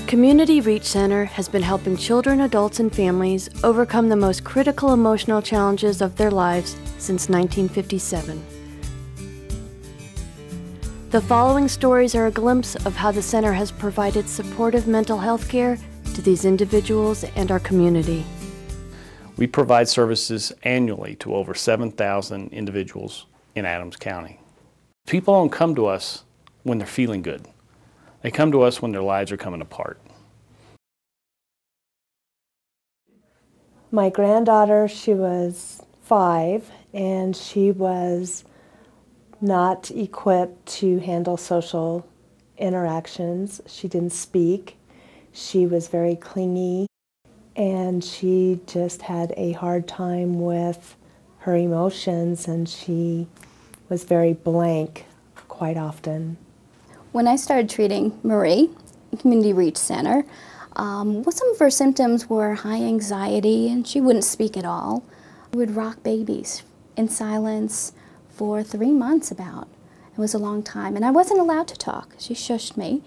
Community Reach Center has been helping children, adults, and families overcome the most critical emotional challenges of their lives since 1957. The following stories are a glimpse of how the center has provided supportive mental health care to these individuals and our community. We provide services annually to over 7,000 individuals in Adams County. People don't come to us when they're feeling good. They come to us when their lives are coming apart. My granddaughter, she was 5, and she was not equipped to handle social interactions. She didn't speak. She was very clingy, and she just had a hard time with her emotions, and she was very blank quite often. When I started treating Marie at Community Reach Center, some of her symptoms were high anxiety, and she wouldn't speak at all. We would rock babies in silence for 3 months about. It was a long time, and I wasn't allowed to talk. She shushed me.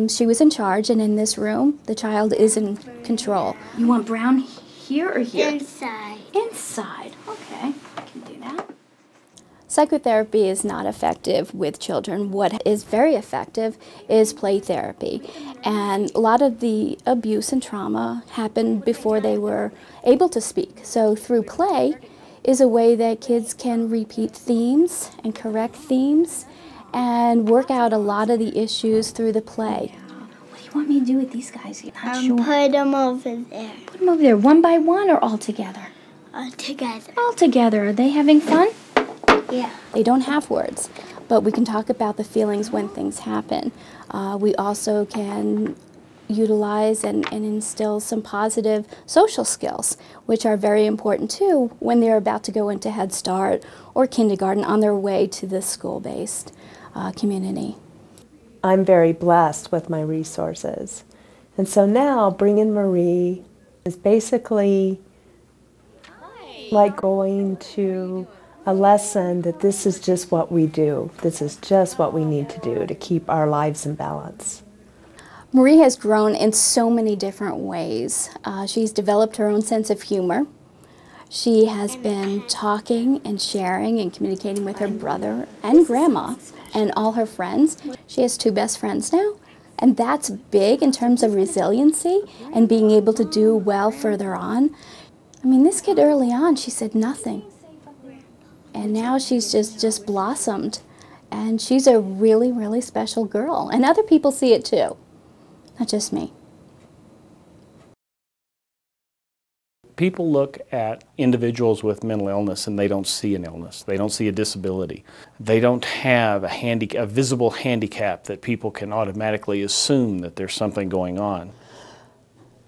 She was in charge, and in this room, the child is in control. You want brown here or here? Inside. Inside. Okay, I can do that. Psychotherapy is not effective with children. What is very effective is play therapy. And a lot of the abuse and trauma happened before they were able to speak. So through play is a way that kids can repeat themes and correct themes and work out a lot of the issues through the play. What do you want me to do with these guys? You're not sure. Put them over there. Put them over there, one by one or all together? All together. All together. Are they having fun? Yeah. They don't have words, but we can talk about the feelings when things happen. We also can utilize and instill some positive social skills, which are very important too when they're about to go into Head Start or kindergarten on their way to the school-based community. I'm very blessed with my resources. And so now bringing Marie is basically like going to a lesson that this is just what we do. This is just what we need to do to keep our lives in balance. Marie has grown in so many different ways. She's developed her own sense of humor. She has been talking and sharing and communicating with her brother and grandma and all her friends. She has 2 best friends now, and that's big in terms of resiliency and being able to do well further on. I mean, this kid early on, she said nothing. And now she's just blossomed, and she's a really, really special girl. And other people see it too, not just me. People look at individuals with mental illness and they don't see an illness. They don't see a disability. They don't have a visible handicap that people can automatically assume that there's something going on.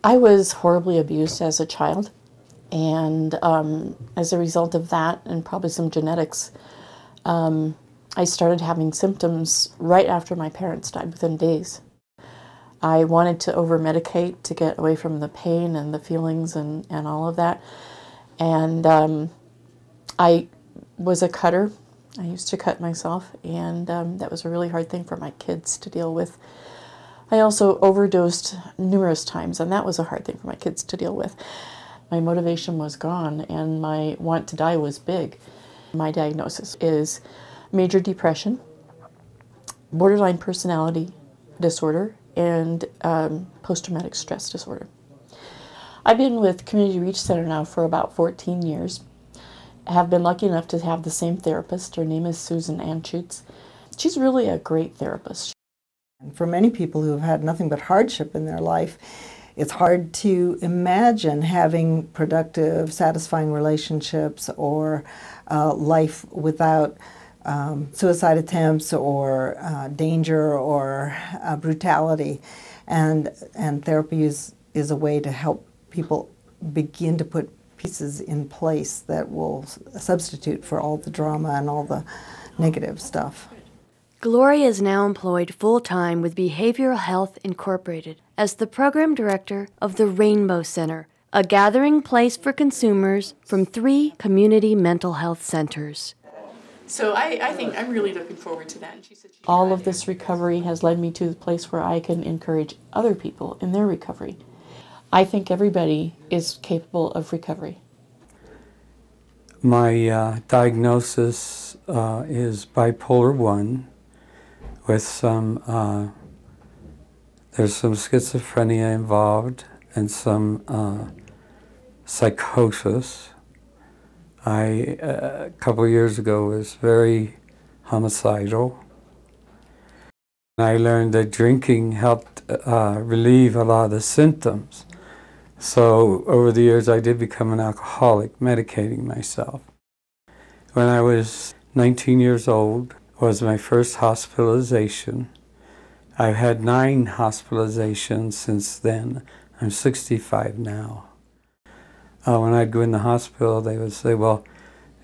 I was horribly abused as a child. And as a result of that, and probably some genetics, I started having symptoms right after my parents died, within days. I wanted to over-medicate to get away from the pain and the feelings and all of that. And I was a cutter. I used to cut myself, and that was a really hard thing for my kids to deal with. I also overdosed numerous times, and that was a hard thing for my kids to deal with. My motivation was gone, and my want to die was big. My diagnosis is major depression, borderline personality disorder, and post-traumatic stress disorder. I've been with Community Reach Center now for about 14 years. I have been lucky enough to have the same therapist. Her name is Susan Anschutz. She's really a great therapist. For many people who have had nothing but hardship in their life, it's hard to imagine having productive, satisfying relationships or life without suicide attempts or danger or brutality. And therapy is a way to help people begin to put pieces in place that will substitute for all the drama and all the negative stuff. Gloria is now employed full-time with Behavioral Health Incorporated as the program director of the Rainbow Center, a gathering place for consumers from 3 community mental health centers. So I think I'm really looking forward to that. And she said all of this recovery has led me to the place where I can encourage other people in their recovery. I think everybody is capable of recovery. My diagnosis is bipolar 1 with there's some schizophrenia involved and some psychosis. A couple of years ago, was very homicidal. I learned that drinking helped relieve a lot of the symptoms. So over the years, I did become an alcoholic, medicating myself. When I was 19 years old, was my first hospitalization. I've had 9 hospitalizations since then. I'm 65 now. When I'd go in the hospital, they would say, well,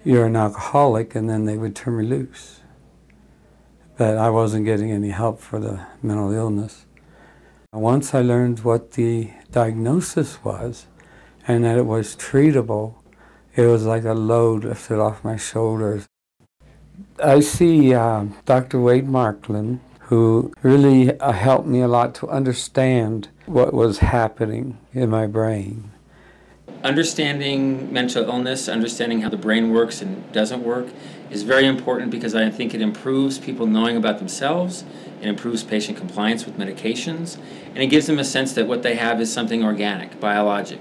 you're an alcoholic, and then they would turn me loose. But I wasn't getting any help for the mental illness. Once I learned what the diagnosis was and that it was treatable, it was like a load lifted off my shoulders. I see Dr. Wade Marklin, who really helped me a lot to understand what was happening in my brain. Understanding mental illness, understanding how the brain works and doesn't work is very important because I think it improves people knowing about themselves, it improves patient compliance with medications, and it gives them a sense that what they have is something organic, biologic,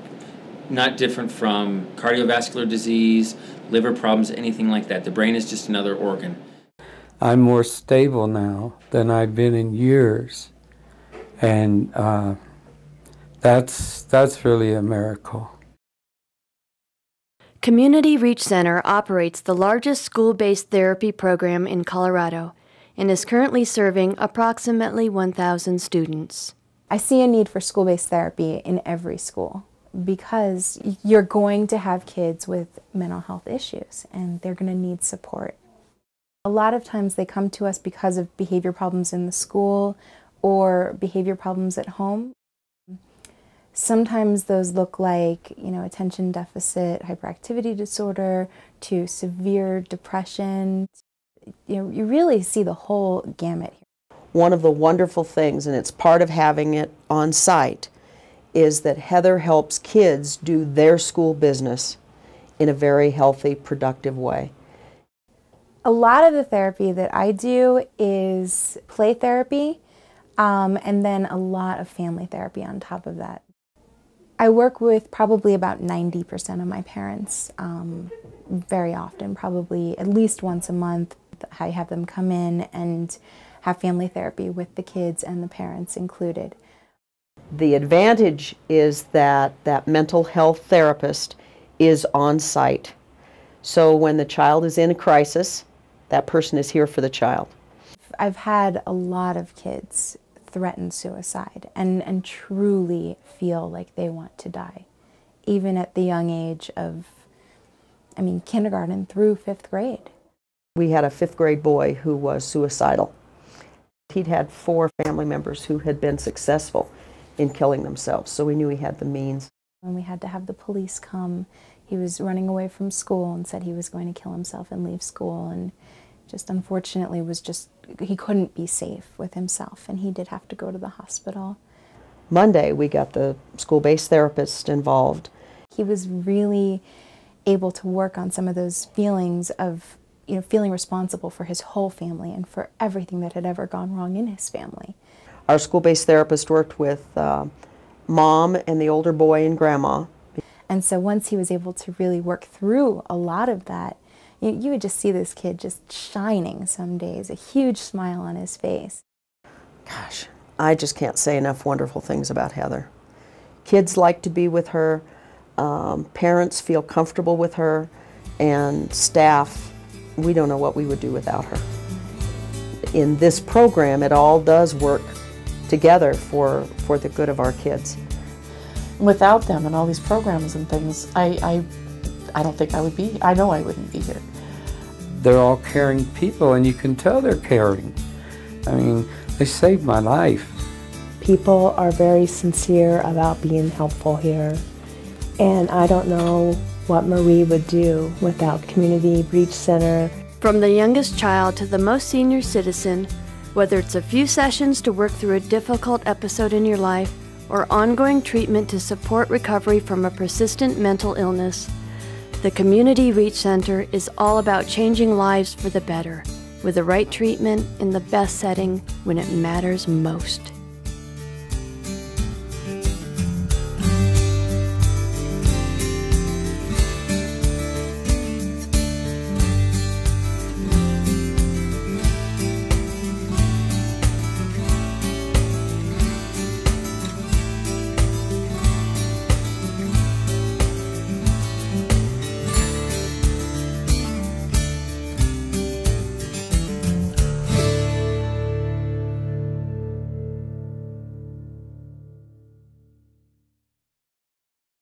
not different from cardiovascular disease, liver problems, anything like that. The brain is just another organ. I'm more stable now than I've been in years, and that's really a miracle. Community Reach Center operates the largest school-based therapy program in Colorado and is currently serving approximately 1,000 students. I see a need for school-based therapy in every school because you're going to have kids with mental health issues and they're going to need support. A lot of times they come to us because of behavior problems in the school or behavior problems at home. Sometimes those look like, attention deficit hyperactivity disorder to severe depression. You really see the whole gamut here. One of the wonderful things, and it's part of having it on site, is that Heather helps kids do their school business in a very healthy, productive way. A lot of the therapy that I do is play therapy, and then a lot of family therapy on top of that. I work with probably about 90% of my parents very often, probably at least once a month. I have them come in and have family therapy with the kids and the parents included. The advantage is that that mental health therapist is on site. So when the child is in a crisis, that person is here for the child. I've had a lot of kids threaten suicide and truly feel like they want to die, even at the young age of, kindergarten through 5th grade. We had a 5th grade boy who was suicidal. He'd had 4 family members who had been successful in killing themselves, so we knew he had the means. When we had to have the police come, he was running away from school and said he was going to kill himself and leave school, and just unfortunately he couldn't be safe with himself, and he did have to go to the hospital. Monday, we got the school-based therapist involved. He was really able to work on some of those feelings of, feeling responsible for his whole family and for everything that had ever gone wrong in his family. Our school-based therapist worked with Mom and the older boy and Grandma. And so once he was able to really work through a lot of that, you would just see this kid just shining some days, a huge smile on his face. Gosh, I just can't say enough wonderful things about Heather. Kids like to be with her, parents feel comfortable with her, and staff, we don't know what we would do without her. In this program, it all does work together for the good of our kids. Without them and all these programs and things, I don't think I would be, I know I wouldn't be here. They're all caring people, and you can tell they're caring. They saved my life. People are very sincere about being helpful here, and I don't know what Marie would do without Community Reach Center. From the youngest child to the most senior citizen, whether it's a few sessions to work through a difficult episode in your life or ongoing treatment to support recovery from a persistent mental illness, the Community Reach Center is all about changing lives for the better, with the right treatment in the best setting when it matters most.